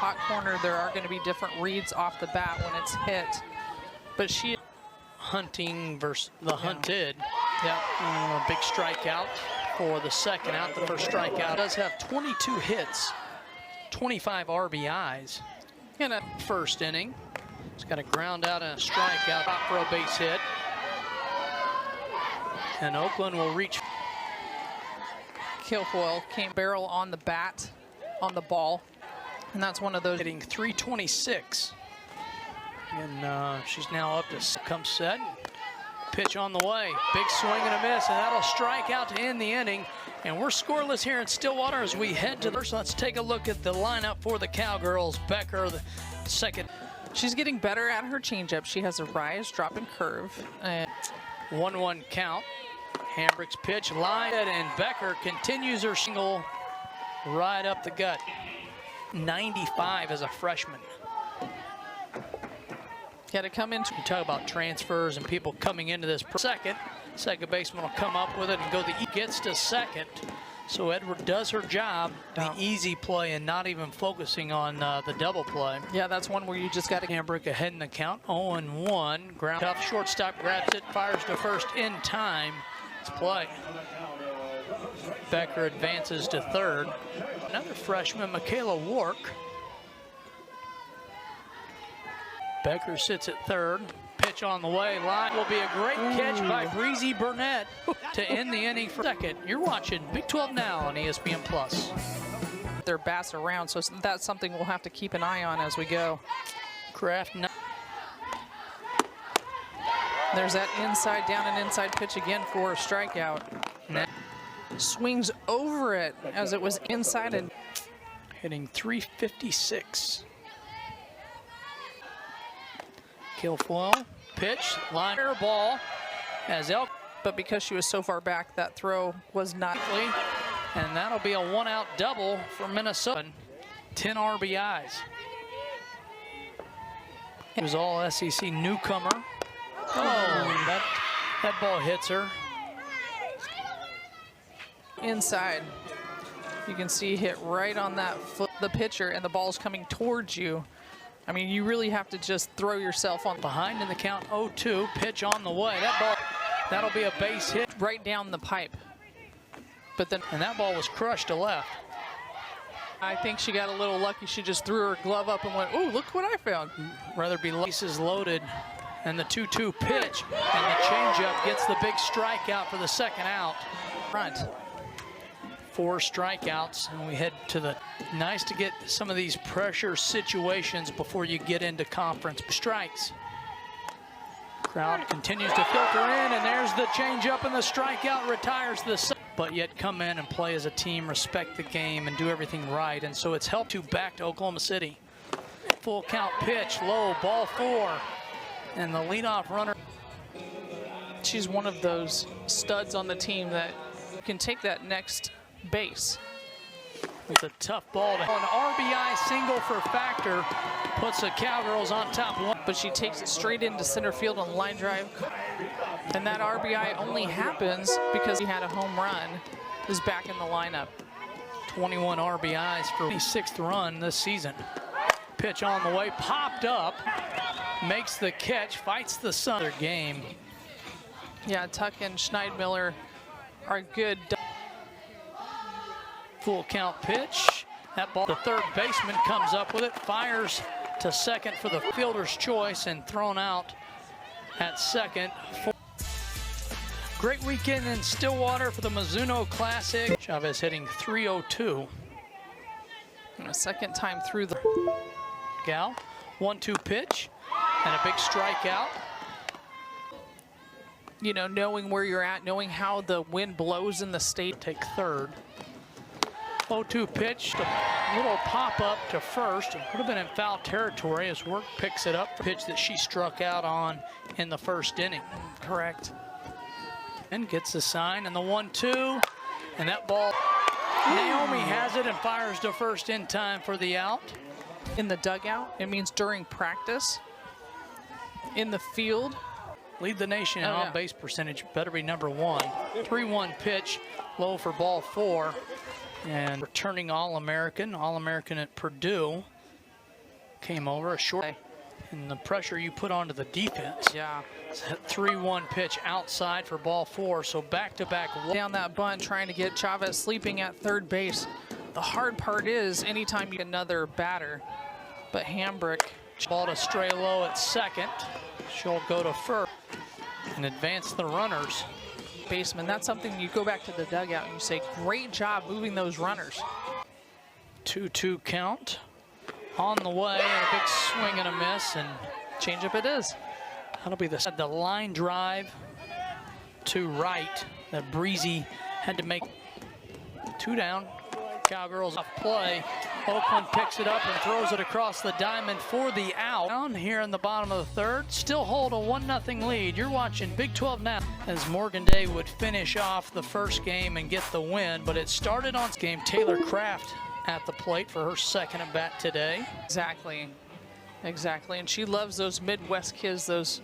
hot corner, there are going to be different reads off the bat when it's hit. But she... Hunting versus the hunted. Yeah, big strikeout for the second out. The first strikeout does have 22 hits, 25 RBIs in a first inning. He's got a ground out and a strikeout for a base hit. And Oakland will reach. Kilfoyle came barrel on the bat, on the ball. And that's one of those. Hitting 326. And she's now up to come set. Pitch on the way. Big swing and a miss, and that'll strike out to end the inning. And we're scoreless here in Stillwater as we head to the first. Let's take a look at the lineup for the Cowgirls. Becker, the second. She's getting better at her changeup. She has a rise, drop, and curve. 1-1 count. Hambrick's pitch line, and Becker continues her single right up the gut. 95 as a freshman. Got to come into. You talk about transfers and people coming into this. Second baseman will come up with it and go. Gets to second. So Edward does her job, the easy play, and not even focusing on the double play. Yeah, that's one where you just got to. Hambrick ahead in the count. 0-1. Ground tough. Shortstop grabs it, fires to first in time. It's play. Becker advances to third. Another freshman, Michaela Wark. Becker sits at third. Pitch on the way. Line will be a great catch by Breezy Burnett to end the inning for second. You're watching Big 12 Now on ESPN Plus. Their bats around, so that's something we'll have to keep an eye on as we go. Kraft. There's that inside down and inside pitch again for a strikeout. Swings over it as it was inside and hitting 356. Kilfoyle, pitch, line, air ball, but because she was so far back, that throw was not. And that'll be a one-out double for Minnesota. 10 RBIs. It was all SEC newcomer. Oh, that ball hits her. Inside. You can see hit right on that foot, the pitcher, and the ball's coming towards you. I mean, you really have to just throw yourself on. Behind in the count, 0-2, pitch on the way. That'll be a base hit. Right down the pipe. But then, and that ball was crushed to left. I think she got a little lucky. She just threw her glove up and went, "Oh, look what I found." Rather be bases loaded. And the 2-2 pitch, and the changeup gets the big strikeout for the second out. Front. 4 strikeouts, and we head to the. Nice to get some of these pressure situations before you get into conference. Strikes. Crowd continues to filter in, and there's the changeup, and the strikeout retires the. But yet come in and play as a team, respect the game, and do everything right. And so it's helped to back to Oklahoma City. Full count pitch, low, ball 4, and the leadoff runner. She's one of those studs on the team that can take that next base. It's a tough ball. An RBI single for Factor puts the Cowgirls on top 1. But she takes it straight into center field on the line drive. And that RBI only happens because he had a home run. Is back in the lineup. 21 RBIs for the 6th run this season. Pitch on the way, popped up, makes the catch, fights the sun. Their game. Yeah, Tuck and Schneidmiller are good. Full count pitch. That ball, the third baseman comes up with it, fires to second for the fielder's choice, and thrown out at second. Great weekend in Stillwater for the Mizuno Classic. Chavez hitting 302. And a second time through the gal. 1-2 pitch and a big strikeout. You know, knowing where you're at, knowing how the wind blows in the state. Take third. 0-2 pitch, a little pop-up to first. It would have been in foul territory as Work picks it up. Pitch that she struck out on in the first inning. Correct. And gets the sign, and the 1-2, and that ball, Naomi has it and fires to first in time for the out. In the dugout, it means during practice. In the field. Lead the nation in on-base percentage, better be number 1. 3-1 pitch, low for ball 4. And returning All-American at Purdue, came over a short, and the pressure you put onto the defense. Yeah. It's a 3-1 pitch outside for ball 4, so back-to-back. Down that bunt, trying to get Chavez sleeping at third base. The hard part is anytime you get another batter, but Hambrick. Ball to stray low at second. She'll go to first and advance the runners. Baseman, that's something you go back to the dugout and you say, great job moving those runners. 2-2 count on the way, and a big swing and a miss, and changeup it is. That'll be the line drive to right that Breezy had to make. 2 down. Cowgirls off play. Oakland picks it up and throws it across the diamond for the out. Down here in the bottom of the third, still hold a 1-0 lead. You're watching Big 12 now as Morgan Day would finish off the first game and get the win, but it started on game. Taylor Kraft at the plate for her second at bat today. Exactly, and she loves those Midwest kids, those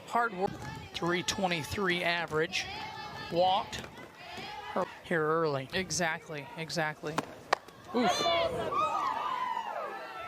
hard work. 323 average. Walked here early. Exactly. Oof.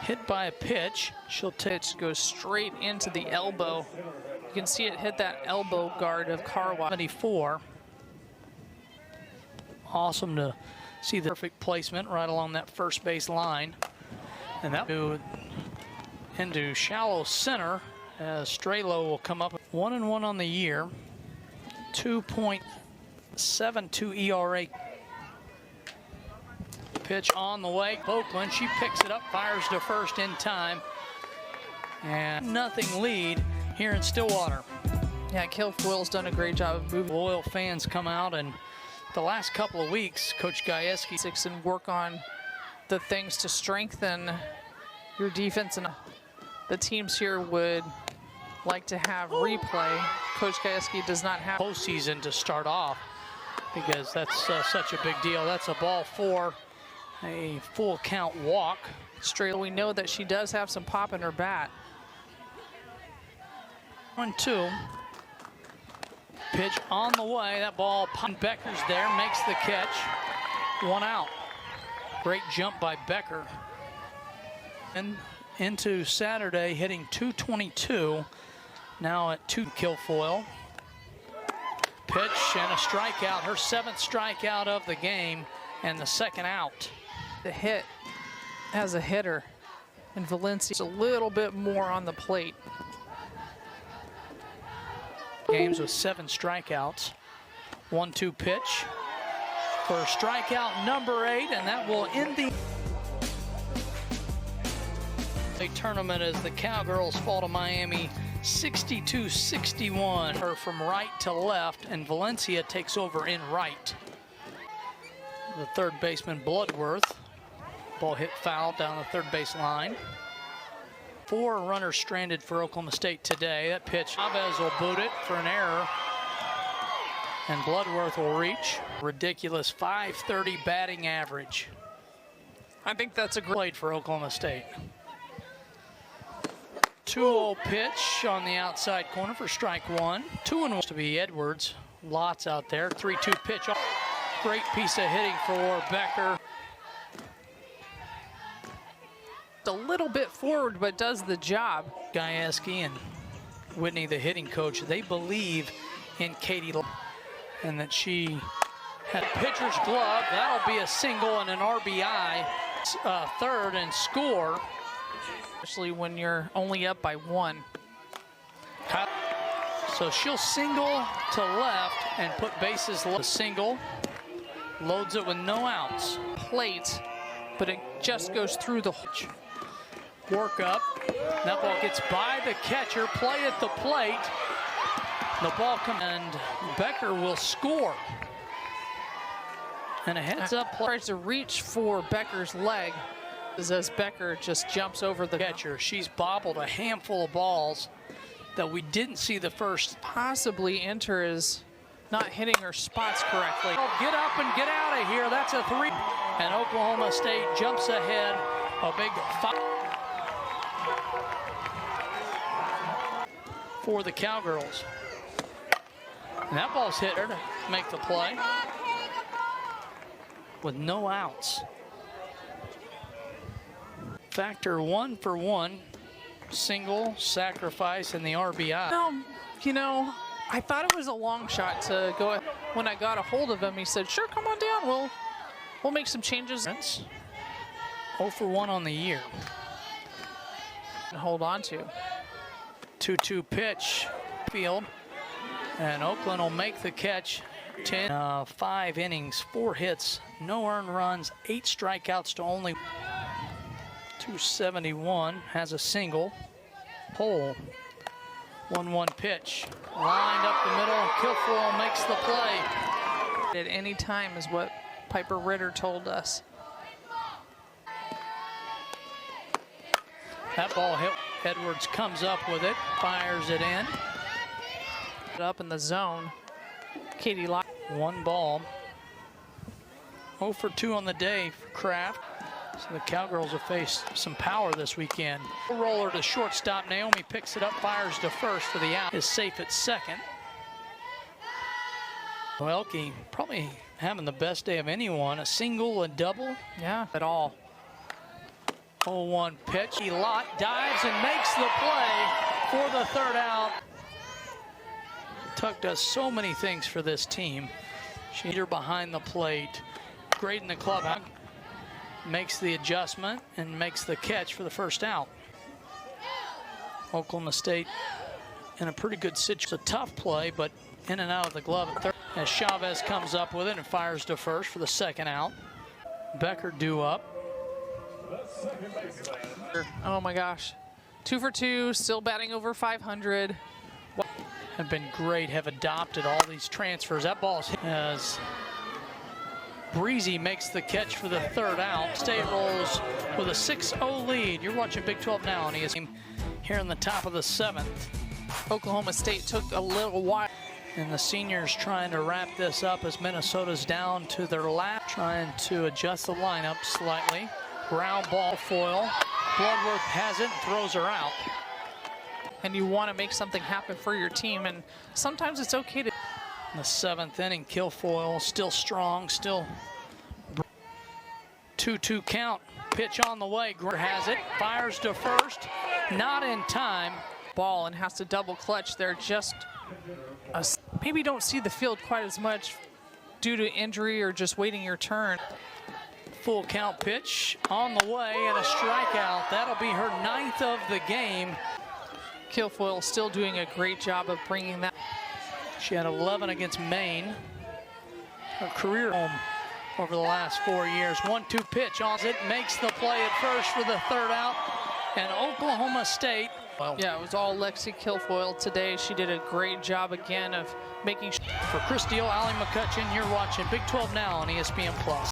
Hit by a pitch. She'll goes straight into the elbow. You can see it hit that elbow guard of Carwa. 74. Awesome to see the perfect placement right along that first base line. And that into shallow center as Strelo will come up 1-1 on the year. 2.72 ERA. Pitch on the way. Oakland, she picks it up, fires to first in time. And nothing lead here in Stillwater. Yeah, Kilfoyle's done a great job of moving. Loyal fans come out, and the last couple of weeks, Coach Gajewski and work on the things to strengthen your defense. And the teams here would like to have replay. Coach Gajewski does not have postseason to start off because that's such a big deal. That's a ball 4. A full count walk. Straight, we know that she does have some pop in her bat. 1-2. Pitch on the way. That ball, Becker's there, makes the catch. 1 out. Great jump by Becker. And into Saturday, hitting .222. Now at 2. Kilfoyle. Pitch and a strikeout. Her 7th strikeout of the game and the 2nd out. The hit as a hitter, and Valencia's a little bit more on the plate. Games with 7 strikeouts. 1-2 pitch for strikeout number 8, and that will end the tournament as the Cowgirls fall to Miami 62-61. Her from right to left, and Valencia takes over in right. The third baseman, Bloodworth. Ball hit foul down the third base line. 4 runners stranded for Oklahoma State today. That pitch, Chavez will boot it for an error. And Bloodworth will reach. Ridiculous 530 batting average. I think that's a great played for Oklahoma State. 2-0 pitch on the outside corner for strike 1. 2-1 to be Edwards. Lots out there. 3-2 pitch. Great piece of hitting for Becker. A little bit forward, but does the job. Gajewski and Whitney, the hitting coach, they believe in Katie and that she had a pitcher's glove. That'll be a single and an RBI. Third and score. Especially when you're only up by 1. So she'll single to left and put bases low. Single. Loads it with no outs. Plate, but it just goes through the work up. That ball gets by the catcher. Play at the plate. The ball comes and Becker will score. And a heads-up play. Tries to reach for Becker's leg as Becker just jumps over the catcher. She's bobbled a handful of balls that we didn't see the first. Possibly Inter is not hitting her spots correctly. Oh, get up and get out of here. That's a 3. And Oklahoma State jumps ahead. A big 5 for the Cowgirls. And that ball's hit her to make the play with no outs. Factor 1 for 1, single, sacrifice, and the RBI. No, you know, I thought it was a long shot to go. When I got a hold of him, he said, "Sure, come on down. We'll make some changes." 0 for 1 on the year. And hold on to. 2-2 pitch, field, and Oakland will make the catch. 5 innings, 4 hits, no earned runs, 8 strikeouts to only 271. Has a single, hole. 1-1 pitch, lined up the middle, and Kilfoyle makes the play. At any time is what Piper Ritter told us. That ball hit. Edwards comes up with it, fires it in. Up in the zone. Katie Locke. 1 ball. 0 for 2 on the day for Kraft. So the Cowgirls have faced some power this weekend. Roller to shortstop. Naomi picks it up, fires to first for the out. Is safe at second. Welke probably having the best day of anyone. A single, a double. Yeah, at all. 0-1 pitch. Elot dives and makes the play for the third out. Tuck does so many things for this team. She's behind the plate. Great in the club. Makes the adjustment and makes the catch for the first out. Oklahoma State in a pretty good situation. It's a tough play, but in and out of the glove at third. As Chavez comes up with it and fires to first for the second out. Becker due up. Oh my gosh. 2 for 2, still batting over 500. Have been great, have adopted all these transfers. That ball's hit as Breezy makes the catch for the third out. State rolls with a 6-0 lead. You're watching Big 12 now on ESPN here in the top of the 7th. Oklahoma State took a little while. And the seniors trying to wrap this up as Minnesota's down to their lap, trying to adjust the lineup slightly. Ground ball foil. Bloodworth has it and throws her out. And you want to make something happen for your team, and sometimes it's okay to. In the 7th inning, Kilfoyle still strong, still 2-2 count. Pitch on the way. Greer has it, fires to first, not in time. Ball and has to double clutch. They're just maybe don't see the field quite as much due to injury or just waiting your turn. Full count pitch on the way and a strikeout. That'll be her 9th of the game. Kilfoyle still doing a great job of bringing that. She had 11 against Maine. Her career home over the last 4 years. 1-2 pitch on it, makes the play at first for the third out. And Oklahoma State. Well, yeah, it was all Lexi Kilfoyle today. She did a great job again of making. For Chris Deal, Allie McCutcheon, you're watching Big 12 Now on ESPN+.